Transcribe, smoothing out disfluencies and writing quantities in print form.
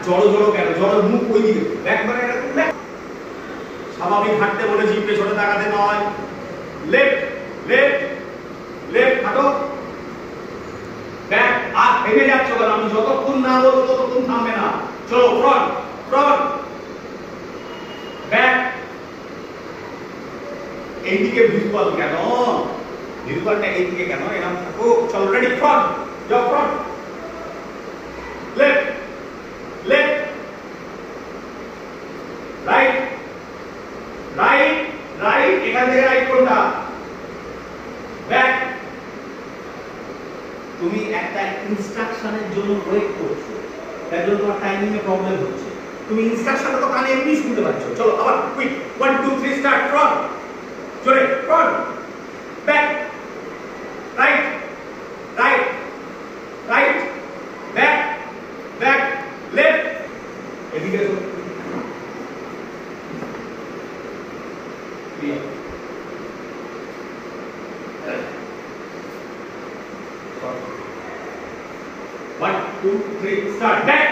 জড়ো জড়ো কেন? জড়ো মুখ ওই দিকে, ব্যাক মানে এরকম ব্যাক। স্বাভাবিক হাঁটতে বলেছি, পেছনে তাকাতে নয়। লেফট লেফট লেফট হাঁটো, ব্যাক। আর থেমে যাচ্ছ কেন? আমি যতক্ষণ না বলবো ততক্ষণ থামবে না। চলো, ফ্রন্ট ফ্রন্ট ব্যাক। এইদিকে ভিজুয়াল কেন? ভিজুয়ালটা এইদিকে কেন? এরকম থাকো। চলো, রেডি, ফ্রন্ট যাও, front left left right right right. এখান থেকে রাইট কোনটা? ব্যাক। তুমি একটা ইনস্ট্রাকশনের জন্য ওয়েট করছো, তার জন্য তোমার টাইমিং এ প্রবলেম হচ্ছে। তুমি ইনস্ট্রাকশনটা তো কানে এমনি শুনতে পাচ্ছ। চলো আবার কুইক, 1 2 3 স্টার্ট। ফ্রন্ট জোরে, front back right right right back back left. এদিকে তো ক্লিয়ার। 1 2 3 স্টার্ট। ব্যাক